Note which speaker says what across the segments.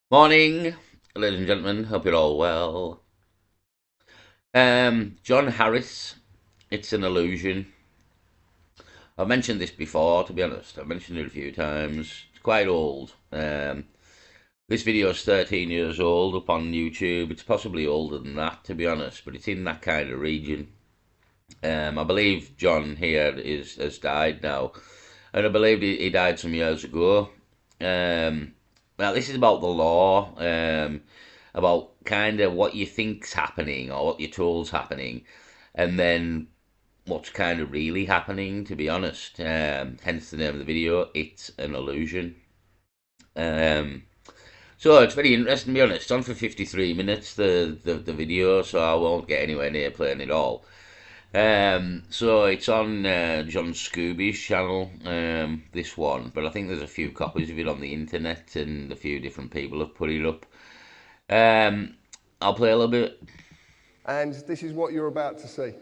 Speaker 1: Morning, ladies and gentlemen. Hope you're all well. John Harris, it's an illusion. I've mentioned this before, to be honest. I've mentioned it a few times. It's quite old. This video is 13 years old up on YouTube. It's possibly older than that, to be honest, but it's in that kind of region. I believe John here has died now, and I believe he died some years ago. Um, well, this is about the law, about kind of what you think's happening or what you're told's happening, and then what's kind of really happening, to be honest. Hence the name of the video, It's an Illusion. Um, so it's very interesting, to be honest. It's on for 53 minutes, the video, so I won't get anywhere near playing it all. So it's on John Scooby's channel, this one, but I think there's a few copies of it on the internet and a few different people have put it up. I'll play a little bit.
Speaker 2: And this is what you're about to see.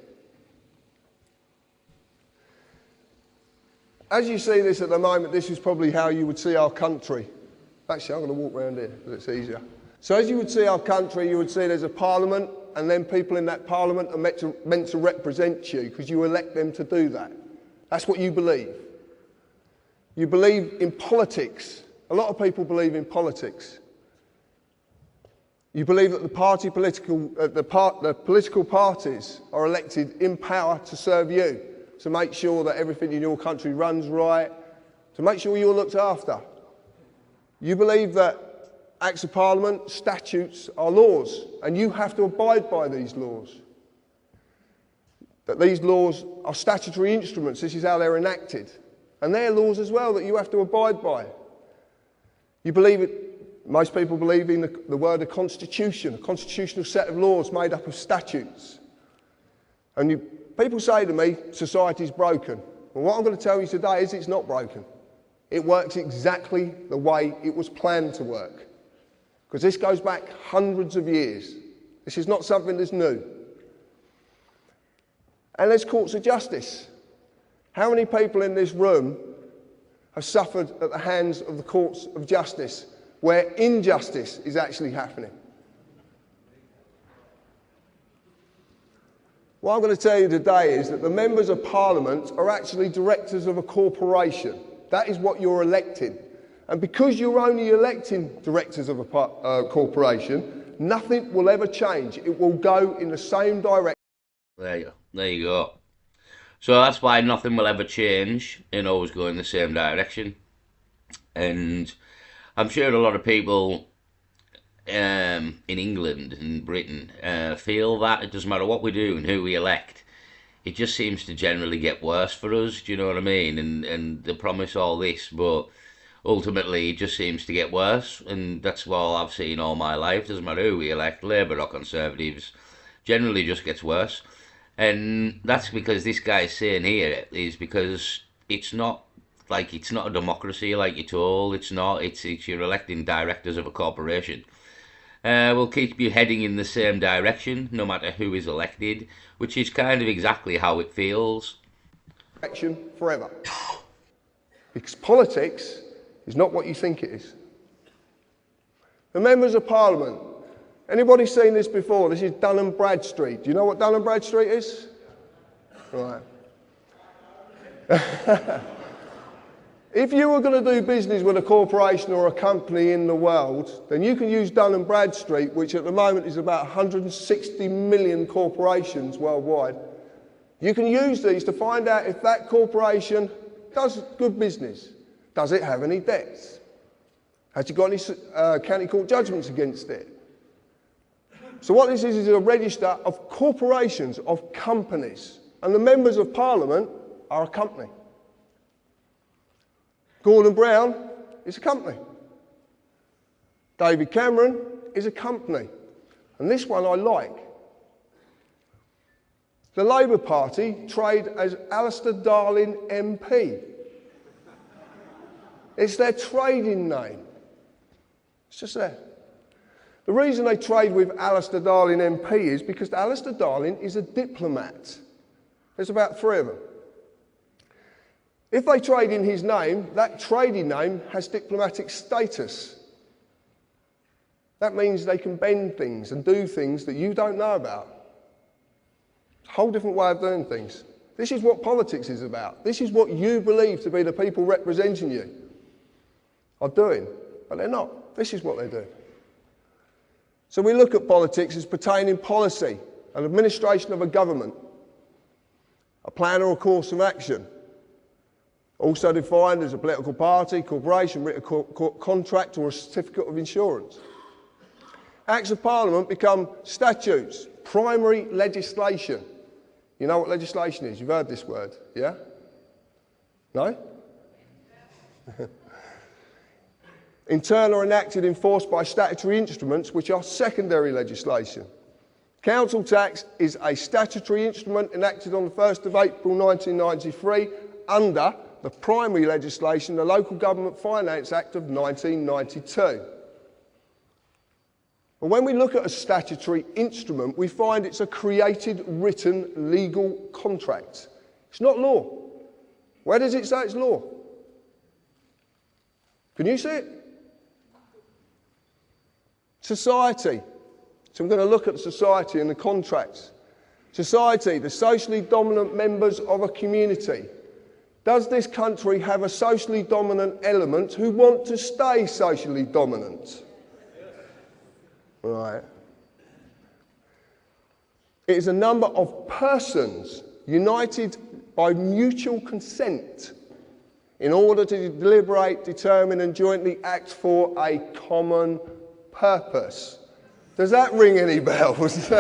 Speaker 2: As you see this at the moment, this is probably how you would see our country. Actually, I'm going to walk around here because it's easier. So as you would see our country, you would see there's a parliament, and then people in that parliament are meant to represent you because you elect them to do that. That's what you believe. You believe in politics. A lot of people believe in politics. You believe that the political parties are elected in power to serve you, to make sure that everything in your country runs right, to make sure you're looked after. You believe that Acts of Parliament, statutes are laws, and you have to abide by these laws. That these laws are statutory instruments, this is how they're enacted. And they're laws as well that you have to abide by. You believe it, most people believe in the word a constitution, a constitutional set of laws made up of statutes. And people say to me, society's broken. Well, what I'm going to tell you today is it's not broken. It works exactly the way it was planned to work. Because this goes back hundreds of years. This is not something that's new. And there's courts of justice. How many people in this room have suffered at the hands of the courts of justice where injustice is actually happening? What I'm going to tell you today is that the members of Parliament are actually directors of a corporation. That is what you're electing. And because you're only electing directors of a corporation, nothing will ever change. It will go in the same direction.
Speaker 1: There you go. So that's why nothing will ever change and always go in the same direction. And I'm sure a lot of people in England and Britain feel that it doesn't matter what we do and who we elect, it just seems to generally get worse for us. Do you know what I mean? And they promise all this, but ultimately it just seems to get worse, and that's what I've seen all my life. Doesn't matter who we elect, Labour or Conservatives, generally just gets worse. And that's because this guy's saying here is because it's not it's not a democracy like you're told. It's not. It's you're electing directors of a corporation. Will keep you heading in the same direction no matter who is elected, which is kind of exactly how it feels.
Speaker 2: Forever. Because politics is not what you think it is. The members of Parliament, anybody seen this before? This is Dun & Bradstreet. Do you know what Dun & Bradstreet is? Right. If you were going to do business with a corporation or a company in the world, then you can use Dun & Bradstreet, which at the moment is about 160 million corporations worldwide. You can use these to find out if that corporation does good business. Does it have any debts? Has it got any county court judgments against it? So what this is a register of corporations, of companies. And the members of Parliament are a company. Gordon Brown is a company. David Cameron is a company. And this one I like. The Labour Party trade as Alistair Darling MP. It's their trading name. It's just there. The reason they trade with Alistair Darling MP is because Alistair Darling is a diplomat. There's about 3 of them. If they trade in his name, that trading name has diplomatic status. That means they can bend things and do things that you don't know about. It's a whole different way of doing things. This is what politics is about. This is what you believe to be the people representing you are doing, but they're not. This is what they're doing. So we look at politics as pertaining policy, an administration of a government, a plan or a course of action, also defined as a political party, corporation, written contract or a certificate of insurance. Acts of Parliament become statutes, primary legislation. You know what legislation is? You've heard this word, yeah? No? Internal or enacted, enforced by statutory instruments, which are secondary legislation. Council tax is a statutory instrument enacted on the 1st of April 1993 under the primary legislation, the Local Government Finance Act of 1992. But when we look at a statutory instrument, we find it's a created, written, legal contract. It's not law. Where does it say it's law? Can you see it? Society. So I'm going to look at society and the contracts. Society, the socially dominant members of a community. Does this country have a socially dominant element who want to stay socially dominant? Right. It is a number of persons united by mutual consent in order to deliberate, determine and jointly act for a common purpose. Does that ring any bells?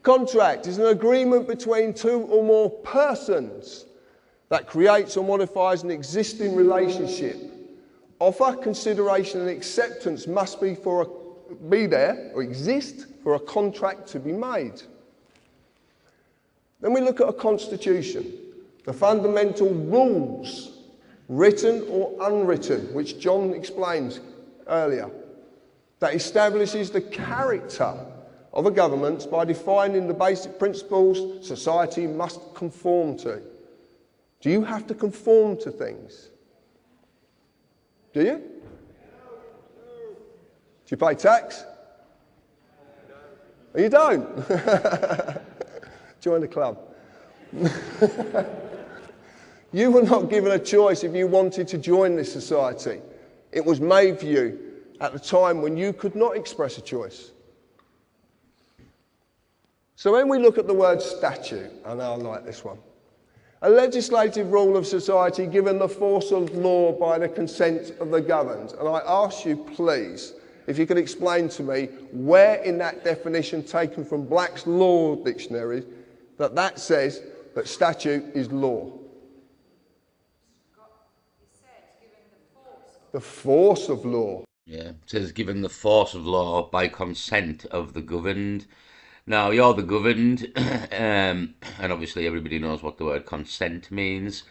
Speaker 2: Contract is an agreement between two or more persons that creates or modifies an existing relationship. Offer, consideration and acceptance must be there or exist for a contract to be made. Then we look at a constitution, the fundamental rules, written or unwritten, which John explained earlier, that establishes the character of a government by defining the basic principles society must conform to. Do you have to conform to things? Do you? Do you pay tax? No. You don't? Join the club. You were not given a choice if you wanted to join this society. It was made for you at the time when you could not express a choice. So when we look at the word statute, I know I like this one, a legislative rule of society given the force of law by the consent of the governed. And I ask you, please, if you could explain to me where in that definition taken from Black's Law Dictionary that says that statute is law. The force of law.
Speaker 1: Yeah, it says given the force of law by consent of the governed. Now, you're the governed, and obviously everybody knows what the word consent means.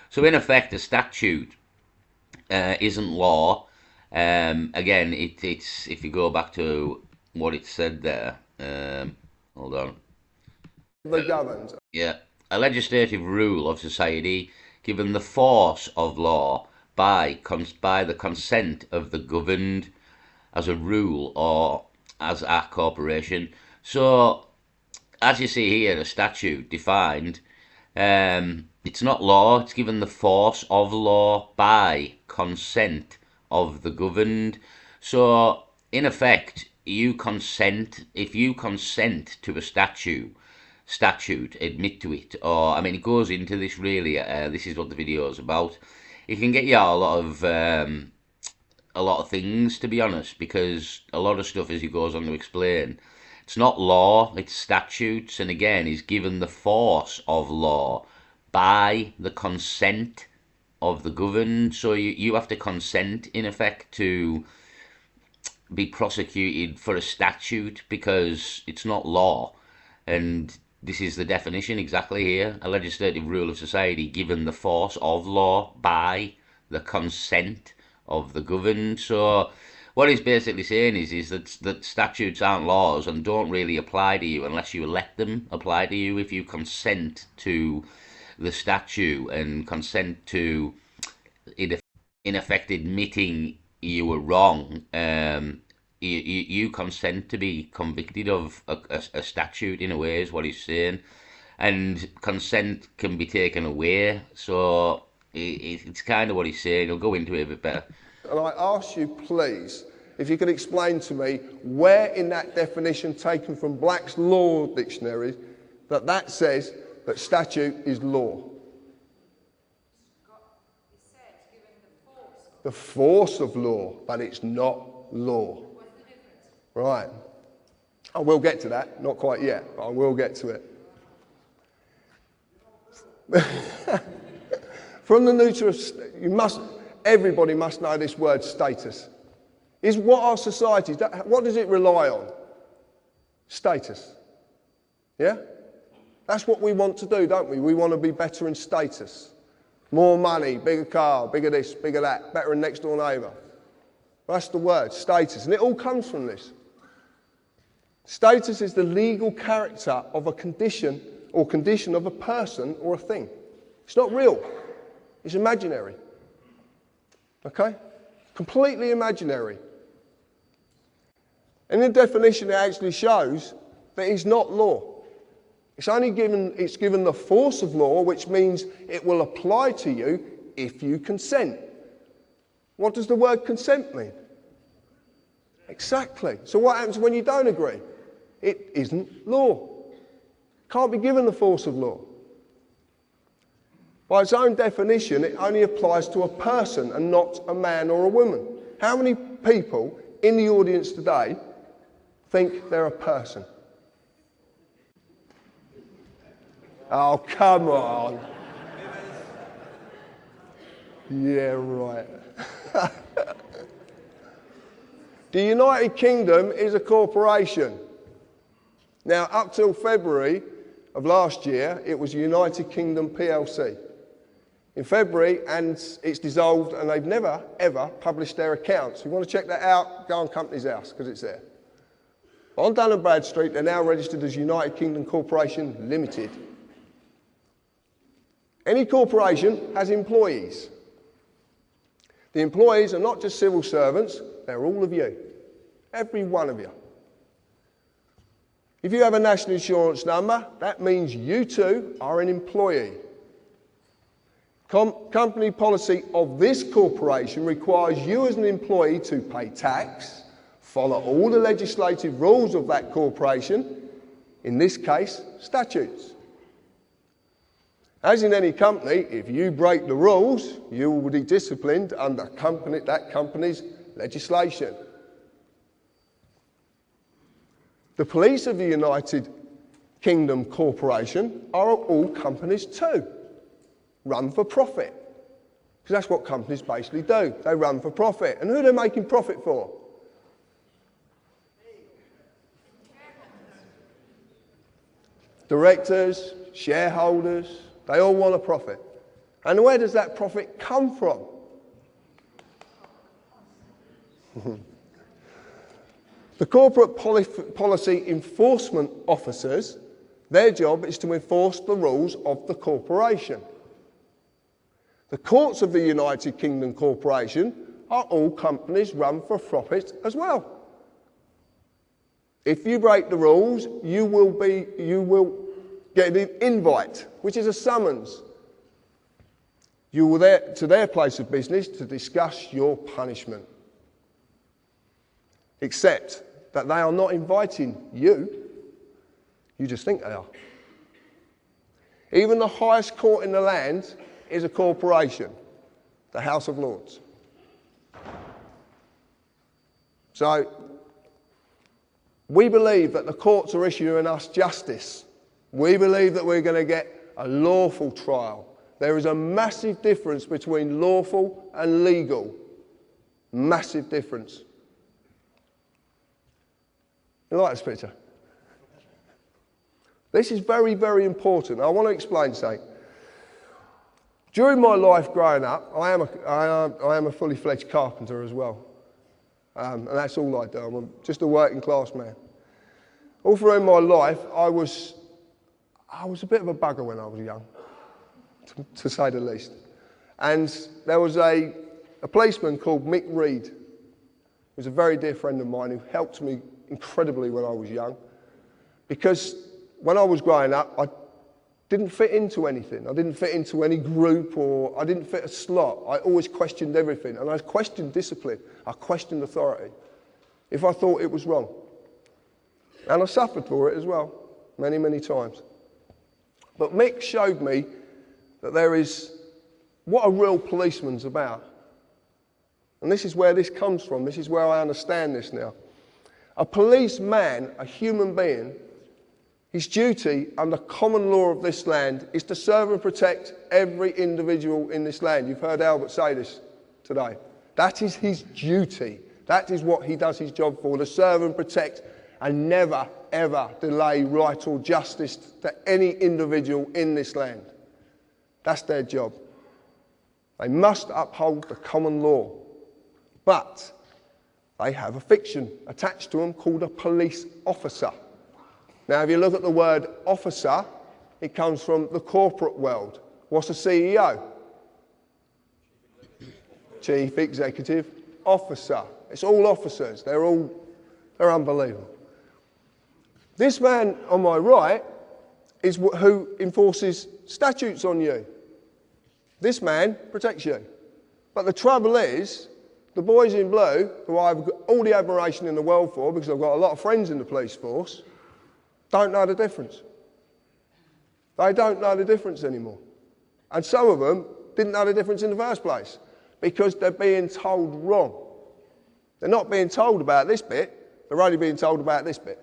Speaker 1: So, in effect, a statute isn't law. Again, it's if you go back to what it said there. Hold on.
Speaker 2: The governed.
Speaker 1: Yeah, a legislative rule of society given the force of law by the consent of the governed as a rule or as a corporation. So, as you see here, a statute defined, it's not law, it's given the force of law by consent of the governed. So, in effect, if you consent to a statute, admit to it, or, I mean, it goes into this really, this is what the video is about. It can get you a lot of things, to be honest, because a lot of stuff, as he goes on to explain, it's not law, it's statutes, and again, is given the force of law by the consent of the governed. So you have to consent, in effect, to be prosecuted for a statute because it's not law. And this is the definition exactly here. A legislative rule of society given the force of law by the consent of the governed. So what he's basically saying is that statutes aren't laws and don't really apply to you unless you let them apply to you. If you consent to the statute and consent to it in effect admitting you were wrong, you consent to be convicted of a statute in a way, is what he's saying. And consent can be taken away. So it's kind of what he's saying. He'll go into it a bit better.
Speaker 2: And I ask you, please, if you could explain to me where in that definition taken from Black's Law Dictionary that says that statute is law. The force of law, but it's not law. Right. I will get to that. Not quite yet, but I will get to it. From the neuter, everybody must know this word status. Is what our society, what does it rely on? Status. Yeah? That's what we want to do, don't we? We want to be better in status. More money, bigger car, bigger this, bigger that, better than next door neighbour. That's the word, status. And it all comes from this. Status is the legal character of a condition or condition of a person or a thing. It's not real. It's imaginary. Okay? Completely imaginary. In the definition, it actually shows that it's not law. It's given the force of law, which means it will apply to you if you consent. What does the word consent mean? Exactly. So what happens when you don't agree? It isn't law. Can't be given the force of law. By its own definition, it only applies to a person and not a man or a woman. How many people in the audience today think they're a person? Oh, come on. Yeah, right. The United Kingdom is a corporation. Now, up till February of last year, it was United Kingdom PLC. In February, and it's dissolved, and they've never, ever published their accounts. If you want to check that out, go on Companies House, because it's there. On Dun & Bradstreet, they're now registered as United Kingdom Corporation Limited. Any corporation has employees. The employees are not just civil servants, they're all of you. Every one of you. If you have a national insurance number, that means you too are an employee. Company policy of this corporation requires you as an employee to pay tax, follow all the legislative rules of that corporation, in this case, statutes. As in any company, if you break the rules, you will be disciplined under that company's legislation. The police of the United Kingdom Corporation are all companies too, run for profit. Because that's what companies basically do. They run for profit. And who are they making profit for? Directors, shareholders, they all want a profit. And where does that profit come from? The corporate policy enforcement officers, their job is to enforce the rules of the corporation. The courts of the United Kingdom Corporation are all companies run for profit as well. If you break the rules, you will get an invite, which is a summons. You will to their place of business to discuss your punishment. Except that they are not inviting you, you just think they are. Even the highest court in the land is a corporation, the House of Lords. So, we believe that the courts are issuing us justice. We believe that we're going to get a lawful trial. There is a massive difference between lawful and legal. Massive difference. You like this picture? This is very, very important. I want to explain something. During my life growing up, I am a fully fledged carpenter as well. And that's all I do. I'm just a working class man. All through my life, I was a bit of a bugger when I was young, to say the least. And there was a a policeman called Mick Reed, who was a very dear friend of mine who helped me incredibly when I was young. Because when I was growing up, I didn't fit into anything. I didn't fit into any group, or I didn't fit a slot. I always questioned everything, and I questioned discipline. I questioned authority if I thought it was wrong. And I suffered for it as well, many, many times. But Mick showed me that there is what a real policeman's about. And this is where this comes from. This is where I understand this now. A policeman, a human being, his duty under common law of this land is to serve and protect every individual in this land. You've heard Albert say this today. That is his duty. That is what he does his job for, to serve and protect and never, ever delay right or justice to any individual in this land. That's their job. They must uphold the common law. But they have a fiction attached to them called a police officer. Now, if you look at the word officer, it comes from the corporate world. What's a CEO? Chief Executive Officer. It's all officers. They're unbelievable. This man on my right is who enforces statutes on you. This man protects you. But the trouble is, the boys in blue, who I've got all the admiration in the world for, because I've got a lot of friends in the police force, don't know the difference. They don't know the difference anymore. And some of them didn't know the difference in the first place, because they're being told wrong. They're not being told about this bit, they're only being told about this bit.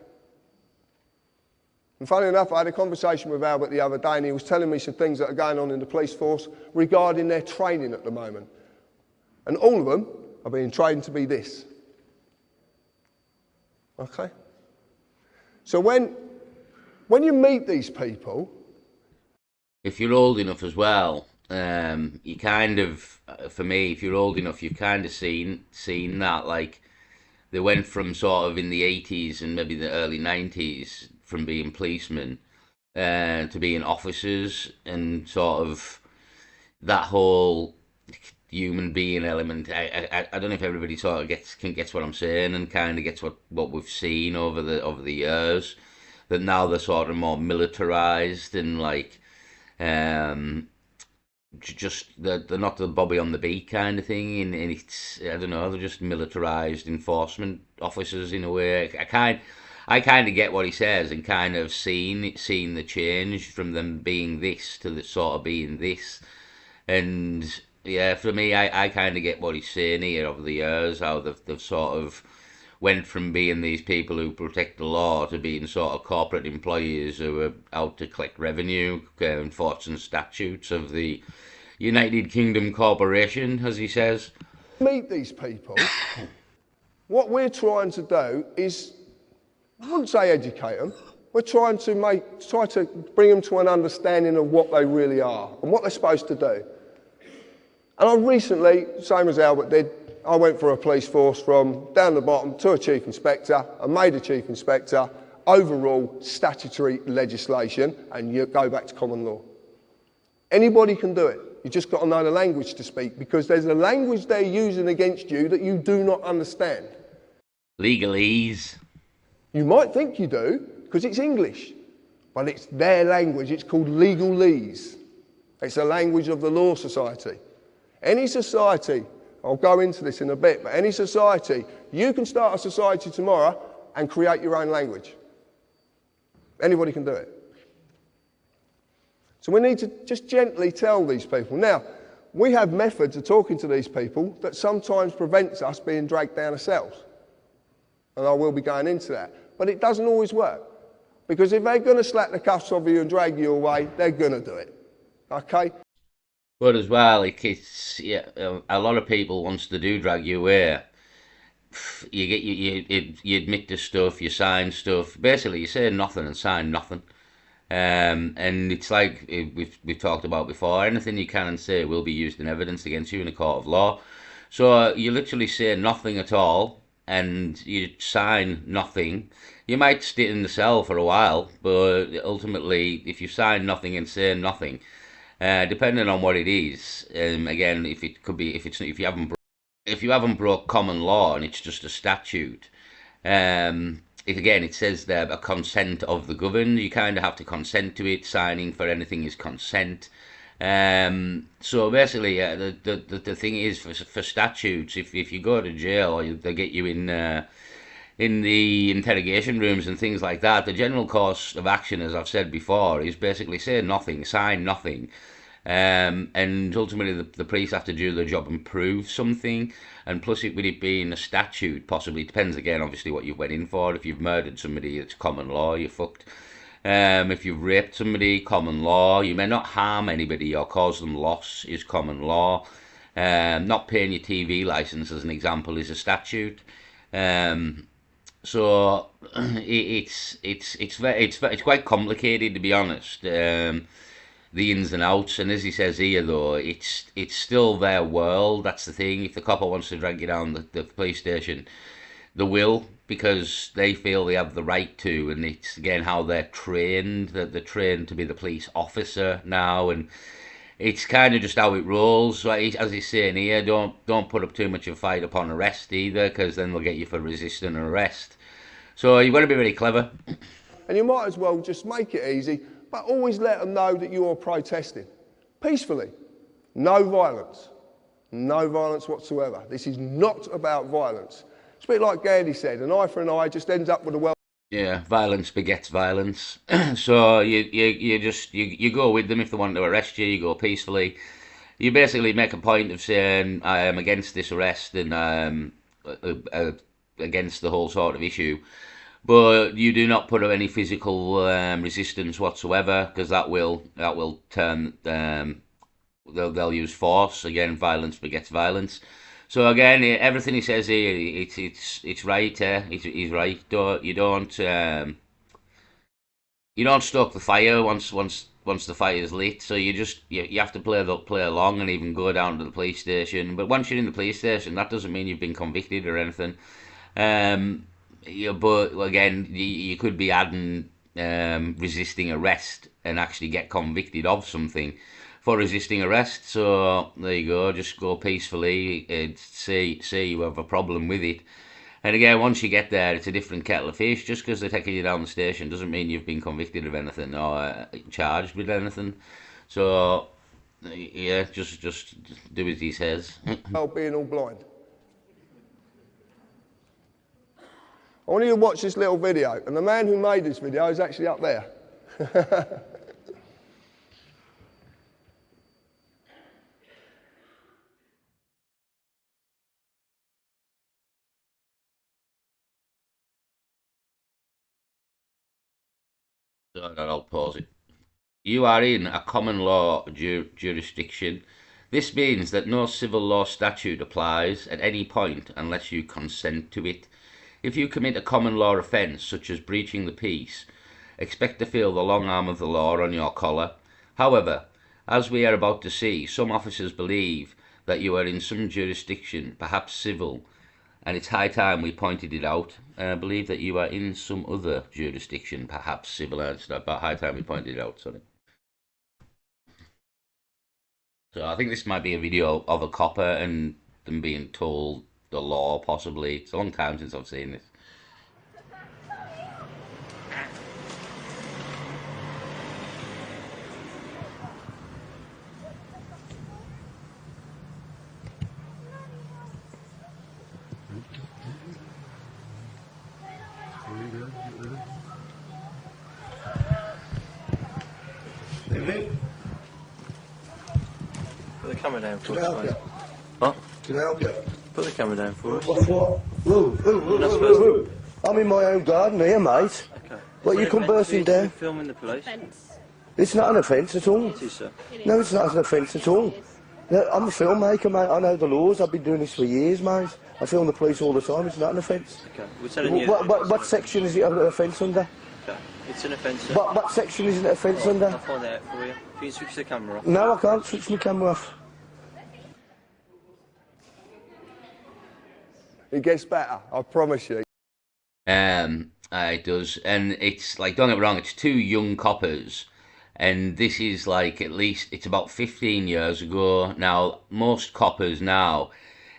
Speaker 2: And funny enough, I had a conversation with Albert the other day, and he was telling me some things that are going on in the police force regarding their training at the moment. And all of them are being trained to be this. Okay? So when you meet these people...
Speaker 1: If you're old enough as well, you kind of, for me, if you're old enough, you've kind of seen that, like, they went from sort of in the 80s and maybe the early 90s, from being policemen to being officers, and sort of that whole human being element. I don't know if everybody sort of gets what I'm saying, and kind of gets what we've seen over the years, that now they're sort of more militarized, and like just they're not the Bobby on the beat kind of thing, and it's, I don't know, they're just militarized enforcement officers in a way. I kind of get what he says, and kind of seen the change from them being this to the sort of being this. And yeah, for me, I kind of get what he's saying here over the years, how they've sort of went from being these people who protect the law to being sort of corporate employees who are out to collect revenue, enforcing statutes of the United Kingdom Corporation, as he says.
Speaker 2: Meet these people. What we're trying to do is, I wouldn't say educate them. We're trying to bring them to an understanding of what they really are and what they're supposed to do. And I recently, same as Albert did, I went for a police force from down the bottom to a chief inspector. I made a chief inspector, overall statutory legislation, and you go back to common law. Anybody can do it. You just got to know the language to speak, because there's a language they're using against you that you do not understand.
Speaker 1: Legalese.
Speaker 2: You might think you do, because it's English, but it's their language. It's called legalese. It's a language of the law society. Any society, I'll go into this in a bit, but any society, you can start a society tomorrow and create your own language. Anybody can do it. So we need to just gently tell these people. Now, we have methods of talking to these people that sometimes prevents us being dragged down ourselves. And I will be going into that. But it doesn't always work. Because if they're going to slap the cuffs off you and drag you away, they're going to do it. Okay?
Speaker 1: But as well, it's a lot of people, once they do drag you away, you admit to stuff, you sign stuff. Basically, you say nothing and sign nothing. And it's like we've talked about before. Anything you can say will be used in evidence against you in a court of law. So you literally say nothing at all, and you sign nothing. You might sit in the cell for a while, but ultimately, if you sign nothing and say nothing, depending on what it is, again, if you haven't if you haven't broke common law and it's just a statute, it says there a consent of the governed. You kind of have to consent to it. Signing for anything is consent. So basically, the thing is for statutes, if you go to jail or they get you in the interrogation rooms and things like that, the general course of action, as I've said before, is basically say nothing, sign nothing. And ultimately, the police have to do their job and prove something. And plus, with it being a statute, possibly depends again, obviously, what you went in for. If you've murdered somebody, it's common law. You're fucked. If you've raped somebody, common law. You may not harm anybody or cause them loss is common law. Not paying your TV license, as an example, is a statute. So it's quite complicated, to be honest. The ins and outs, and as he says here, though, it's still their world. That's the thing. If the copper wants to drag you down the police station, they will, because they feel they have the right to, and it's again how they're trained. That they're trained to be the police officer now, and it's kind of just how it rolls. Like, as he's saying here, don't put up too much of a fight upon arrest either, because then they'll get you for resisting arrest. So you've got to be very clever.
Speaker 2: And you might as well just make it easy, but always let them know that you're protesting peacefully. No violence. No violence whatsoever. This is not about violence. It's a bit like Gandhi said, an eye for an eye just ends up with a well.
Speaker 1: Yeah, violence begets violence. So you go with them if they want to arrest you. You go peacefully. You basically make a point of saying I am against this arrest and against the whole sort of issue. But you do not put up any physical resistance whatsoever, because that will turn. They'll use force again. Violence begets violence. So again, everything he says here, it's right. He's right. You don't stoke the fire once the fire is lit. So you have to play along and even go down to the police station. But once you're in the police station, that doesn't mean you've been convicted or anything. Yeah, but again, you could be adding resisting arrest and actually get convicted of something for resisting arrest. So there you go. Just go peacefully and say you have a problem with it. And again, once you get there, it's a different kettle of fish. Just because they're taking you down the station doesn't mean you've been convicted of anything or charged with anything. So yeah, just do as he says.
Speaker 2: Well, being all blind. I want you to watch this little video, and the man who made this video is actually up there.
Speaker 1: So I'll pause it. You are in a common law jurisdiction. This means that no civil law statute applies at any point unless you consent to it. If you commit a common law offence, such as breaching the peace, expect to feel the long arm of the law on your collar. However, as we are about to see, some officers believe that you are in some jurisdiction, perhaps civil, and it's high time we pointed it out. And I believe that you are in some other jurisdiction, perhaps civil, and it's about high time we pointed it out, sorry. So I think this might be a video of a copper and them being told the law, possibly. It's a long time since I've seen this.
Speaker 3: Put the camera down for
Speaker 2: Can I help
Speaker 3: us,
Speaker 2: you?
Speaker 3: mate. What?
Speaker 2: Can I help you?
Speaker 3: Put the camera down for us.
Speaker 4: What? Whoa. I'm in my own garden here, mate.
Speaker 3: Okay.
Speaker 4: What, you come bursting down?
Speaker 3: Filming the police?
Speaker 4: It's not an offence at all.
Speaker 3: It is, sir.
Speaker 4: No, it's not an offence at all. No, I'm a filmmaker, mate. I know the laws. I've been doing this for years, mate. I film the police all the time. It's not an offence.
Speaker 3: Okay. We're telling you.
Speaker 4: What section is it an offence under?
Speaker 3: Okay. It's an offence, sir.
Speaker 4: What section is it an offence
Speaker 3: I'll
Speaker 4: under?
Speaker 3: find out for you. If you can switch the camera off.
Speaker 4: No, I can't switch my camera off.
Speaker 2: It gets better, I promise you.
Speaker 1: It does, and it's like, don't get me wrong, it's two young coppers, and this is like, at least it's about 15 years ago. Now most coppers now,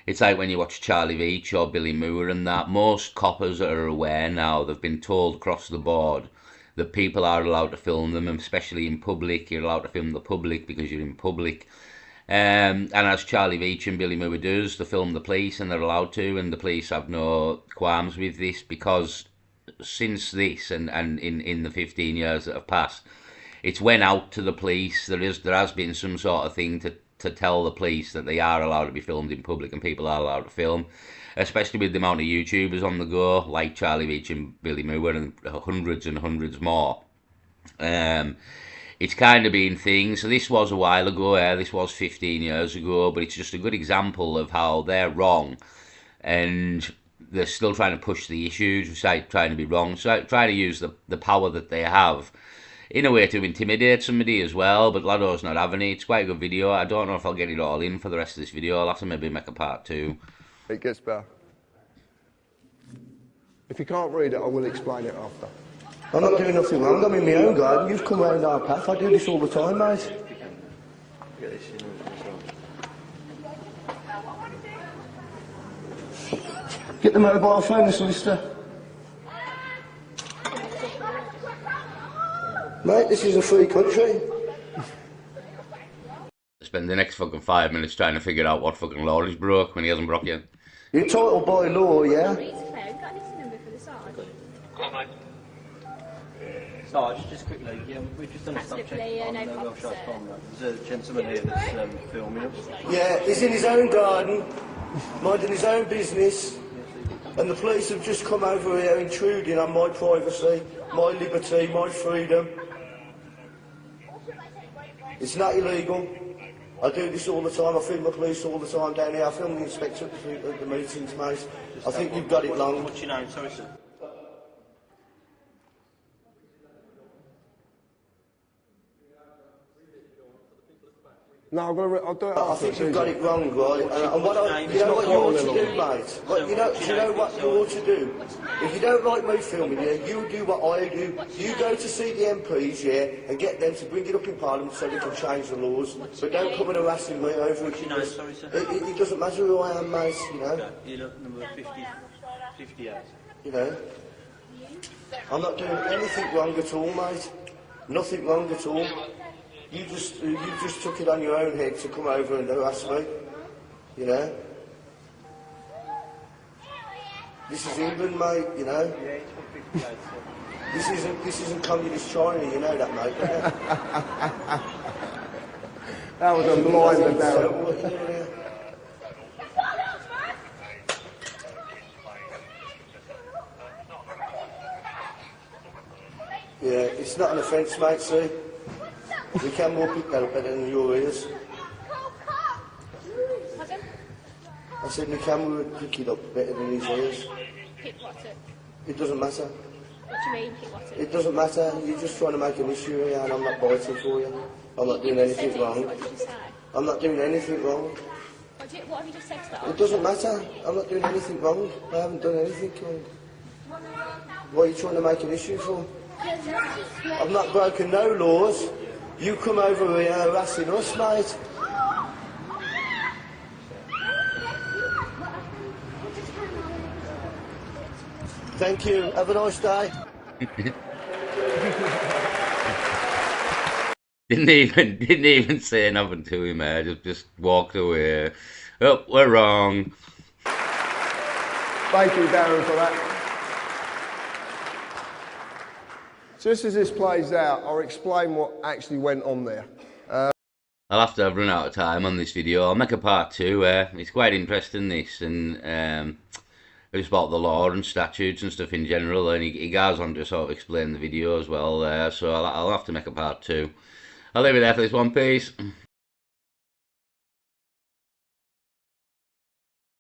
Speaker 1: It's like when you watch Charlie Veach or Billy Moore and that. Most coppers are aware now, they've been told across the board that people are allowed to film them, and especially in public. You're allowed to film the public because you're in public. And as Charlie Veach and Billy Moore does, they film the police, and they're allowed to, and the police have no qualms with this, because since this and in the 15 years that have passed, it's went out to the police. There has been some sort of thing to tell the police that they are allowed to be filmed in public and people are allowed to film, especially with the amount of YouTubers on the go, like Charlie Veach and Billy Moore and hundreds more. It's kind of been things. So this was a while ago, this was 15 years ago, but it's just a good example of how they're wrong and they're still trying to push the issues without trying to be wrong. So trying to use the power that they have in a way to intimidate somebody as well, but Lado's not having it. It's quite a good video. I don't know if I'll get it all in for the rest of this video. I'll have to maybe make a part 2.
Speaker 2: It gets better. If you can't read it, I will explain it after.
Speaker 4: I'm not doing nothing wrong. I'm in my own garden. You've come round our path. I do this all the time, mate.
Speaker 3: Get this in as well.
Speaker 4: Get the mobile phone, the solicitor. Mate, this is a free country.
Speaker 1: Spend the next fucking 5 minutes trying to figure out what fucking law he's broke when he hasn't broke yet.
Speaker 4: You're entitled by law, yeah?
Speaker 3: Sarge, just quickly, we've just done a stop check on the Welsh Pond. There's a gentleman here that's filming us.
Speaker 4: Yeah, he's in his own garden, minding his own business, and the police have just come over here intruding on my privacy, my liberty, my freedom. It's not illegal. I do this all the time. I film the police all the time down here. I film the inspector at the meetings, mate. I think you've got it wrong.
Speaker 3: What's your name? Sorry, sir.
Speaker 2: No, I'll do it.
Speaker 4: I think you've got it wrong, right? And you know what you ought to do, mate? Do you know what you ought to do? If you don't like me filming you, you do what I do. You go to see the MPs, yeah, and get them to bring it up in Parliament so they can change the laws. But don't come and harassing me over it.
Speaker 3: Sorry, sir.
Speaker 4: It doesn't matter who I am, mate, you know.
Speaker 3: Okay. You look number 58.
Speaker 4: You know. I'm not doing anything wrong at all, mate. Nothing wrong at all. You just took it on your own head to come over and harass me, you know. This is England, mate, you know. This isn't communist China, you know that, mate.
Speaker 2: That was a blind about.
Speaker 4: Yeah, it's not an offence, mate, see. We can more pick that up better than your ears. I said the camera would pick it up better than his ears.
Speaker 5: Pick what up?
Speaker 4: It doesn't matter.
Speaker 5: What do you mean, pick what up?
Speaker 4: It doesn't matter. You're just trying to make an issue here, and I'm not biting for you. I'm not doing anything wrong.
Speaker 5: What did you say?
Speaker 4: I'm not doing anything wrong.
Speaker 5: What have you just said to that?
Speaker 4: It doesn't matter. I'm not doing anything wrong. I haven't done anything wrong. What are you trying to make an issue for? I've not broken no laws. You come over here harassing us, mate. Thank you. Have a nice day.
Speaker 1: Didn't even say nothing to him, just walked away. Oh, we're wrong.
Speaker 2: Thank you, Darren, for that. Just as this plays out, I'll explain what actually went on there.
Speaker 1: I'll have to have run out of time on this video. I'll make a part 2. It's quite interesting, this, and it's about the law and statutes and stuff in general, and he goes on to sort of explain the video as well, so I'll have to make a part 2. I'll leave it there for this one. Peace.